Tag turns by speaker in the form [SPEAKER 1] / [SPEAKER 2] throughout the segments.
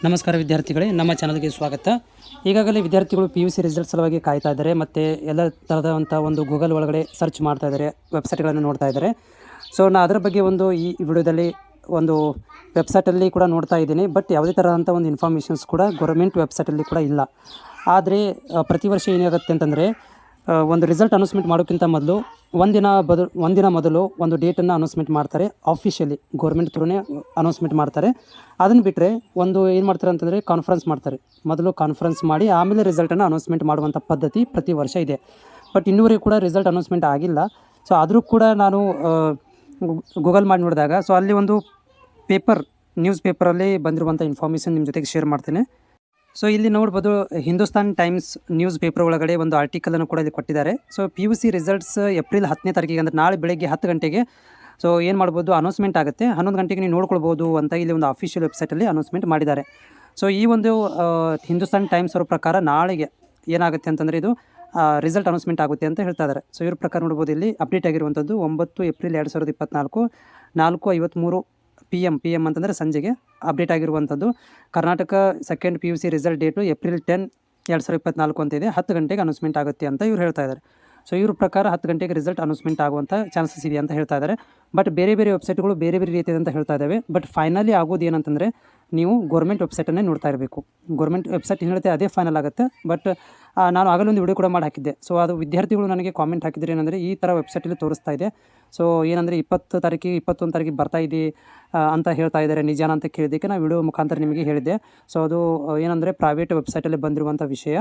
[SPEAKER 1] ನಮಸ್ಕಾರ ವಿದ್ಯಾರ್ಥಿಗಳೇ, ನಮ್ಮ ಚಾನಲ್ಗೆ ಸ್ವಾಗತ. ಈಗಾಗಲೇ ವಿದ್ಯಾರ್ಥಿಗಳು PUC ರಿಸಲ್ಟ್ ಸಲುವಾಗಿ ಕಾಯ್ತಾ ಇದ್ದಾರೆ ಮತ್ತು ಎಲ್ಲ ಥರದಂಥ ಒಂದು ಗೂಗಲ್ ಒಳಗಡೆ ಸರ್ಚ್ ಮಾಡ್ತಾ ಇದ್ದಾರೆ, ವೆಬ್ಸೈಟ್ಗಳನ್ನು ನೋಡ್ತಾ ಇದ್ದಾರೆ. ಸೊ ನಾನು ಅದರ ಬಗ್ಗೆ ಈ ವಿಡಿಯೋದಲ್ಲಿ ಒಂದು ವೆಬ್ಸೈಟಲ್ಲಿ ಕೂಡ ನೋಡ್ತಾ ಇದ್ದೀನಿ. ಬಟ್ ಯಾವುದೇ ಥರದಂಥ ಒಂದು ಇನ್ಫಾರ್ಮೇಷನ್ಸ್ ಕೂಡ ಗೌರ್ಮೆಂಟ್ ವೆಬ್ಸೈಟಲ್ಲಿ ಕೂಡ ಇಲ್ಲ. ಆದರೆ ಪ್ರತಿ ವರ್ಷ ಏನಾಗುತ್ತೆ ಅಂತಂದರೆ ಒಂದು ರಿಸಲ್ಟ್ ಅನೌನ್ಸ್ಮೆಂಟ್ ಮಾಡೋಕ್ಕಿಂತ ಮೊದಲು ಒಂದಿನ ಮೊದಲು ಒಂದು ಡೇಟನ್ನು ಅನೌನ್ಸ್ಮೆಂಟ್ ಮಾಡ್ತಾರೆ. ಆಫಿಷಿಯಲಿ ಗೌರ್ಮೆಂಟ್ ಥ್ರೂನೇ ಅನೌನ್ಸ್ಮೆಂಟ್ ಮಾಡ್ತಾರೆ. ಅದನ್ನು ಬಿಟ್ಟರೆ ಏನು ಮಾಡ್ತಾರೆ ಅಂತಂದರೆ ಕಾನ್ಫರೆನ್ಸ್ ಮಾಡ್ತಾರೆ. ಮೊದಲು ಕಾನ್ಫರೆನ್ಸ್ ಮಾಡಿ ಆಮೇಲೆ ರಿಸಲ್ಟನ್ನು ಅನೌನ್ಸ್ಮೆಂಟ್ ಮಾಡುವಂಥ ಪದ್ಧತಿ ಪ್ರತಿ ವರ್ಷ ಇದೆ. ಬಟ್ ಇನ್ನೂವರೆಗೂ ಕೂಡ ರಿಸಲ್ಟ್ ಅನೌನ್ಸ್ಮೆಂಟ್ ಆಗಿಲ್ಲ. ಸೊ ಆದರೂ ಕೂಡ ನಾನು ಗೂಗಲ್ ಮಾಡಿ ನೋಡಿದಾಗ ಅಲ್ಲಿ ಒಂದು ನ್ಯೂಸ್ ಪೇಪರಲ್ಲಿ ಬಂದಿರುವಂಥ ಇನ್ಫಾರ್ಮೇಷನ್ ನಿಮ್ಮ ಜೊತೆಗೆ ಶೇರ್ ಮಾಡ್ತೇನೆ. ಸೊ ಇಲ್ಲಿ ನೋಡ್ಬೋದು, ಹಿಂದೂಸ್ತಾನ್ ಟೈಮ್ಸ್ ನ್ಯೂಸ್ ಪೇಪರ್ ಒಳಗಡೆ ಒಂದು ಆರ್ಟಿಕಲನ್ನು ಕೂಡ ಇಲ್ಲಿ ಕೊಟ್ಟಿದ್ದಾರೆ. ಸೊ PUC ರಿಸಲ್ಟ್ಸ್ ಏಪ್ರಿಲ್ 10ನೇ ತಾರೀಕಿಗೆ, ಅಂದರೆ ನಾಳೆ ಬೆಳಗ್ಗೆ 10 ಗಂಟೆಗೆ ಸೊ ಏನು ಮಾಡ್ಬೋದು, ಅನೌನ್ಸ್ಮೆಂಟ್ ಆಗುತ್ತೆ. 11 ಗಂಟೆಗೆ ನೀವು ನೋಡ್ಕೊಳ್ಬೋದು ಅಂತ ಇಲ್ಲಿ ಒಂದು ಅಫಿಷಿಯಲ್ ವೆಬ್ಸೈಟಲ್ಲಿ ಅನೌನ್ಸ್ಮೆಂಟ್ ಮಾಡಿದ್ದಾರೆ. ಸೊ ಈ ಒಂದು ಹಿಂದೂಸ್ತಾನ್ ಟೈಮ್ಸ್ ಅವ್ರ ಪ್ರಕಾರ ನಾಳೆಗೆ ಏನಾಗುತ್ತೆ ಅಂತಂದರೆ ಇದು ರಿಸಲ್ಟ್ ಅನೌನ್ಸ್ಮೆಂಟ್ ಆಗುತ್ತೆ ಅಂತ ಹೇಳ್ತಾ ಇದ್ದಾರೆ. ಸೊ ಇವ್ರ ಪ್ರಕಾರ ನೋಡ್ಬೋದು, ಇಲ್ಲಿ ಅಪ್ಡೇಟ್ ಆಗಿರುವಂಥದ್ದು 9 ಏಪ್ರಿಲ್ 2024 4:53 PM ಅಂತಂದರೆ ಸಂಜೆಗೆ ಅಪ್ಡೇಟ್ ಆಗಿರುವಂಥದ್ದು. Karnataka second PUC result date April 10, 2024 ಅಂತ ಇದೆ. 10 ಗಂಟೆಗೆ ಅನೌನ್ಸ್ಮೆಂಟ್ ಆಗುತ್ತೆ ಅಂತ ಇವ್ರು ಹೇಳ್ತಾ ಇದ್ದಾರೆ. ಸೊ ಇವ್ರ ಪ್ರಕಾರ 10 ಗಂಟೆಗೆ ರಿಸಲ್ಟ್ ಅನೌನ್ಸ್ಮೆಂಟ್ ಆಗುವಂಥ ಚಾನ್ಸಸ್ ಇದೆ ಅಂತ ಹೇಳ್ತಾ ಇದ್ದಾರೆ. ಬಟ್ ಬೇರೆ ವೆಬ್ಸೈಟ್ಗಳು ಬೇರೆ ರೀತಿಯಾದ ಅಂತ ಹೇಳ್ತಾ ಇದ್ದಾವೆ. ಬಟ್ ಫೈನಲಿ ಆಗೋದು ಏನಂತಂದರೆ ನೀವು ಗೌರ್ಮೆಂಟ್ ವೆಬ್ಸೈಟನ್ನೇ ನೋಡ್ತಾ ಇರಬೇಕು. ಗೌರ್ಮೆಂಟ್ ವೆಬ್ಸೈಟ್ ಏನು ಹೇಳುತ್ತೆ ಅದೇ ಫೈನಲ್ ಆಗುತ್ತೆ. ಬಟ್ ನಾನು ಆಗಲೇ ಒಂದು ವಿಡಿಯೋ ಕೂಡ ಮಾಡಿ ಹಾಕಿದ್ದೆ. ಸೊ ಅದು ವಿದ್ಯಾರ್ಥಿಗಳು ನನಗೆ ಕಾಮೆಂಟ್ ಹಾಕಿದ್ರು, ಏನಂದರೆ ಈ ಥರ ವೆಬ್ಸೈಟಲ್ಲಿ ತೋರಿಸ್ತಾ ಇದೆ. ಸೊ ಏನಂದರೆ 20 ತಾರೀಕಿಗೆ 21 ತಾರೀಕಿಗೆ ಬರ್ತಾ ಇದೆ ಅಂತ ಹೇಳ್ತಾ ಇದ್ದಾರೆ. ನಿಜಾನ ಅಂತ ಕೇಳಿದ್ದಕ್ಕೆ ನಾನು ವಿಡಿಯೋ ಮುಖಾಂತರ ನಿಮಗೆ ಹೇಳಿದ್ದೆ. ಸೊ ಅದು ಏನಂದರೆ ಪ್ರೈವೇಟ್ ವೆಬ್ಸೈಟಲ್ಲಿ ಬಂದಿರುವಂಥ ವಿಷಯ.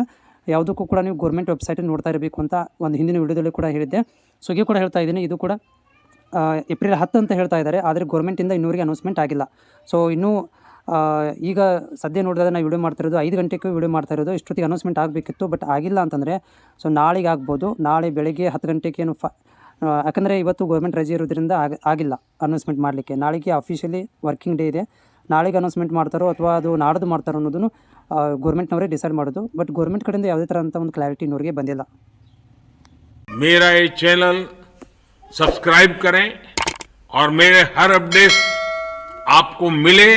[SPEAKER 1] ಯಾವುದಕ್ಕೂ ಕೂಡ ನೀವು ಗೌರ್ಮೆಂಟ್ ವೆಬ್ಸೈಟನ್ನು ನೋಡ್ತಾ ಇರಬೇಕು ಅಂತ ಒಂದು ಹಿಂದಿನ ವಿಡಿಯೋದಲ್ಲಿ ಕೂಡ ಹೇಳಿದ್ದೆ. ಸೊ ಈಗ ಕೂಡ ಹೇಳ್ತಾ ಇದ್ದೀನಿ, ಇದು ಕೂಡ ಏಪ್ರಿಲ್ 10 ಅಂತ ಹೇಳ್ತಾ ಇದ್ದಾರೆ. ಆದರೆ ಗೌರ್ಮೆಂಟಿಂದ ಇನ್ನೂವರೆಗೆ ಅನೌನ್ಸ್ಮೆಂಟ್ ಆಗಿಲ್ಲ. ಸೊ ಇನ್ನೂ ಈಗ ಸದ್ಯ ನೋಡಿದಾಗ ನಾವು ವಿಡಿಯೋ ಮಾಡ್ತಿರೋದು 5 ಗಂಟೆಗೆ ವಿಡಿಯೋ ಮಾಡ್ತಾ ಇರೋದು. ಇಷ್ಟೊತ್ತಿಗೆ ಅನೌನ್ಸ್ಮೆಂಟ್ ಆಗಬೇಕಿತ್ತು, ಬಟ್ ಆಗಿಲ್ಲ ಅಂತಂದರೆ ಸೊ ನಾಳೆಗೆ ಆಗ್ಬೋದು. ನಾಳೆ ಬೆಳಗ್ಗೆ 10 ಗಂಟೆಗೆ ಯಾಕಂದರೆ ಇವತ್ತು ಗೌರ್ಮೆಂಟ್ ರಜೆ ಇರೋದ್ರಿಂದ ಆಗಿಲ್ಲ ಅನೌನ್ಸ್ಮೆಂಟ್ ಮಾಡಲಿಕ್ಕೆ. ನಾಳೆಗೆ ಅಫಿಷಿಯಲಿ ವರ್ಕಿಂಗ್ ಡೇ ಇದೆ. ನಾಳೆಗೆ ಅನೌನ್ಸ್ಮೆಂಟ್ ಮಾಡ್ತಾರೋ ಅಥವಾ ಅದು ನಾಡ್ದು ಮಾಡ್ತಾರೋ ಅನ್ನೋದನ್ನು ಗೌರ್ಮೆಂಟ್ನವರೇ ಡಿಸೈಡ್ ಮಾಡೋದು. ಬಟ್ ಗೌರ್ಮೆಂಟ್ ಕಡೆಯಿಂದ ಯಾವುದೇ ಥರ ಅಂತ ಒಂದು ಕ್ಲಾರಿಟಿ ಇನ್ನೂರಿಗೆ ಬಂದಿಲ್ಲ.
[SPEAKER 2] मेरा ये चैनल सब्सक्राइब करें और मेरे हर अपडेट आपको मिले,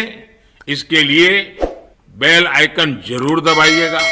[SPEAKER 2] इसके लिए बेल आइकन जरूर दबाइएगा.